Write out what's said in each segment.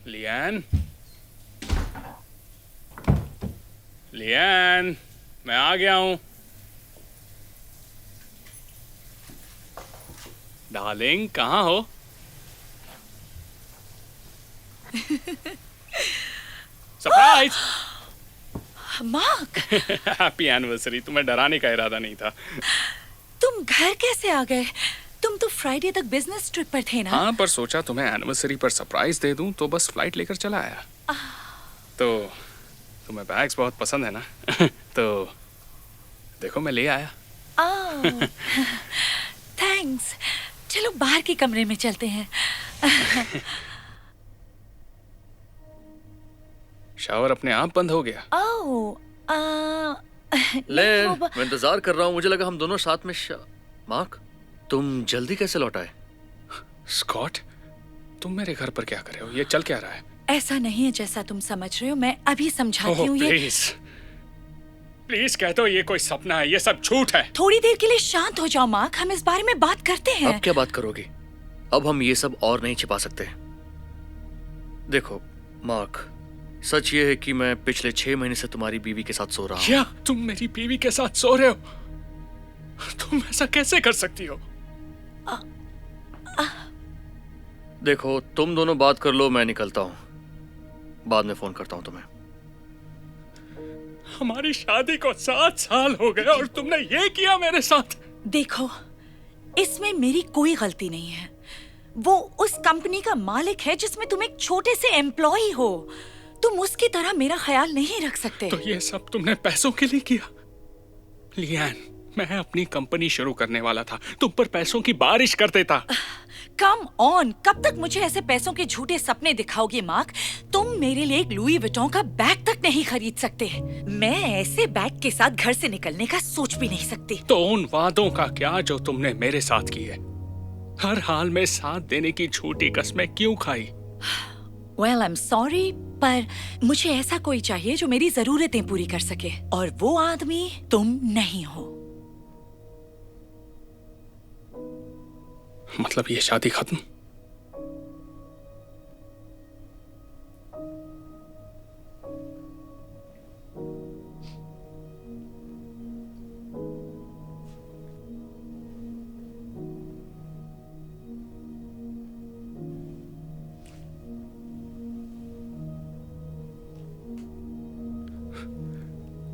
Lian, Lian, मैं आ गया हूं। डार्लिंग, कहाँ हो? सरप्राइज! Mark, happy anniversary. तुम्हें डराने का इरादा नहीं था। तुम घर कैसे आ गए? तुम तो फ्राइडे तक बिजनेस ट्रिप पर थे ना? हाँ, पर सोचा तुम्हें एनिवर्सरी पर सरप्राइज दे दूं, तो बस फ्लाइट लेकर चला आया। तो तुम्हें बैग्स बहुत पसंद है ना? तो देखो, मैं ले आया। थैंक्स। चलो बाहर के कमरे में चलते हैं। शावर अपने आप बंद हो गया। ले, मैं इंतजार कर रहा हूँ। मुझे लगा हम दोनों साथ में मार्क, तुम जल्दी कैसे लौट आए? स्कॉट, तुम मेरे घर पर क्या कर रहे हो? ये चल क्या रहा है? ऐसा नहीं है जैसा तुम समझ रहे हो। मैं अभी समझाती हूँ। ये प्लीज प्लीज कह दो ये कोई सपना है, ये सब झूठ है। थोड़ी देर के लिए शांत हो जाओ मार्क, हम इस बारे में बात करते हैं। अब क्या बात करोगे? अब हम ये सब और नहीं छिपा सकते। देखो मार्क, सच ये है कि मैं पिछले 6 महीने से तुम्हारी बीवी के साथ सो रहा हूँ। क्या तुम मेरी बीवी के साथ सो रहे हो? तुम ऐसा कैसे कर सकती हो? देखो, तुम दोनों बात कर लो, मैं निकलता हूँ। बाद में फोन करता हूँ तुम्हें। हमारी शादी को 7 साल हो गए और तुमने ये किया मेरे साथ। देखो, इसमें मेरी कोई गलती नहीं है। वो उस कंपनी का मालिक है जिसमें तुम एक छोटे से एम्प्लॉई हो। तुम उसकी तरह मेरा ख्याल नहीं रख सकते। तो ये सब तुमने पैसों के लिए किया? लियान, मैं अपनी कंपनी शुरू करने वाला था, तुम पर पैसों की बारिश कर देता। कम ऑन, कब तक मुझे ऐसे पैसों के झूठे सपने दिखाओगे मार्क? तुम मेरे लिए एक लुई विटॉन का बैग तक नहीं खरीद सकते। मैं ऐसे बैग के साथ घर से निकलने का सोच भी नहीं सकती। तो उन वादों का क्या जो तुमने मेरे साथ किए? हर हाल में साथ देने की झूठी कस्में क्यों खाई? Well, I'm sorry, पर मुझे ऐसा कोई चाहिए जो मेरी जरूरतें पूरी कर सके, और वो आदमी तुम नहीं हो। मतलब ये शादी खत्म?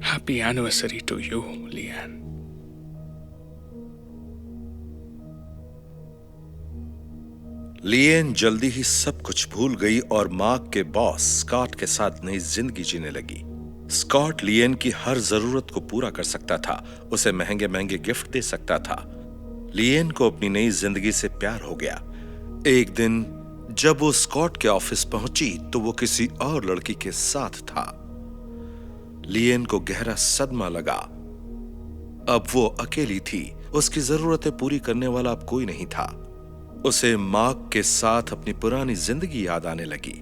Happy anniversary to you, Liane. Lien जल्दी ही सब कुछ भूल गई और मार्क के बॉस स्कॉट के साथ नई जिंदगी जीने लगी। स्कॉट लिएन की हर जरूरत को पूरा कर सकता था, उसे महंगे महंगे गिफ्ट दे सकता था। लिएन को अपनी नई जिंदगी से प्यार हो गया। एक दिन जब वो स्कॉट के ऑफिस पहुंची तो वो किसी और लड़की के साथ था। लिएन को गहरा सदमा लगा। अब वो अकेली थी, उसकी जरूरतें पूरी करने वाला अब कोई नहीं था। उसे मार्क के साथ अपनी पुरानी जिंदगी याद आने लगी।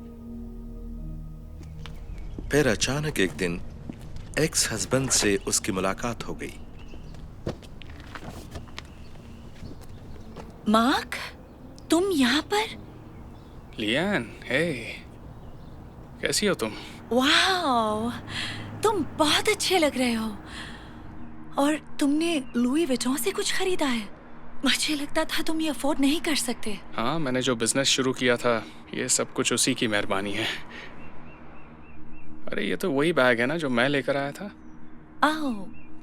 फिर अचानक एक दिन एक्स हस्बैंड से उसकी मुलाकात हो गई। मार्क, तुम यहाँ पर? लियान, हे, कैसी हो तुम? वाओ, तुम बहुत अच्छे लग रहे हो। और तुमने लुई विटॉन से कुछ खरीदा है? मुझे लगता था तुम ये अफोर्ड नहीं कर सकते। हाँ, मैंने जो बिजनेस शुरू किया था, ये सब कुछ उसी की मेहरबानी है। अरे ये तो वही बैग है ना जो मैं लेकर आया था।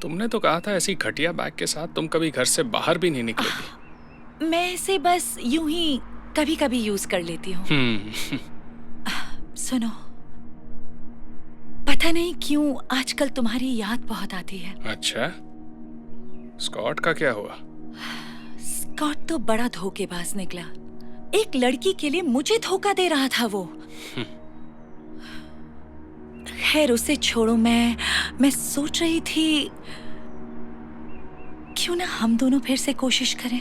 तुमने तो कहा था ऐसी घटिया बैग के साथ तुम कभी घर से बाहर भी नहीं निकलोगी। मैं इसे बस यूं ही कभी कभी यूज कर लेती हूँ। सुनो, पता नहीं क्यों आजकल तुम्हारी याद बहुत आती है। अच्छा, स्कॉट का क्या हुआ? स्कॉट तो बड़ा धोखेबाज निकला। एक लड़की के लिए मुझे धोखा दे रहा था वो। खैर उसे छोड़ो, मैं सोच रही थी क्यों ना हम दोनों फिर से कोशिश करें,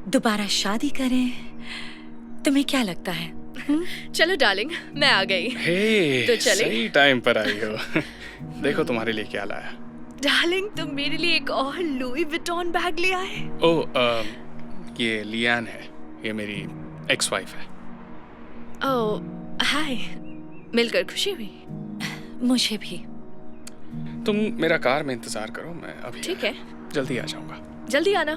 दोबारा शादी करें। तुम्हें क्या लगता है? चलो डार्लिंग, मैं आ गई। हे, तो चले? सही टाइम पर आई हो। देखो तुम्हारे लिए क्या लाया। डार्लिंग, तुम मेरे लिए एक और लुई विटॉन बैग ले आए। ओह, ये लियान है, ये मेरी एक्स वाइफ है। ओह, हाय। मिलकर खुशी हुई। मुझे भी। तुम मेरा कार में इंतजार करो, मैं अभी ठीक है, जल्दी आ जाऊंगा। जल्दी आना।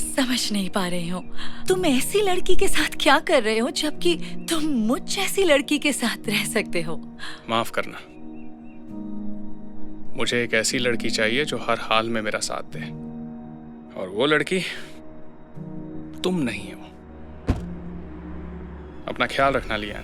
समझ नहीं पा रही हूँ तुम ऐसी लड़की के साथ क्या कर रहे हो जबकि तुम मुझ जैसी लड़की के साथ रह सकते हो। माफ करना, मुझे एक ऐसी लड़की चाहिए जो हर हाल में मेरा साथ दे, और वो लड़की तुम नहीं हो। अपना ख्याल रखना लियान।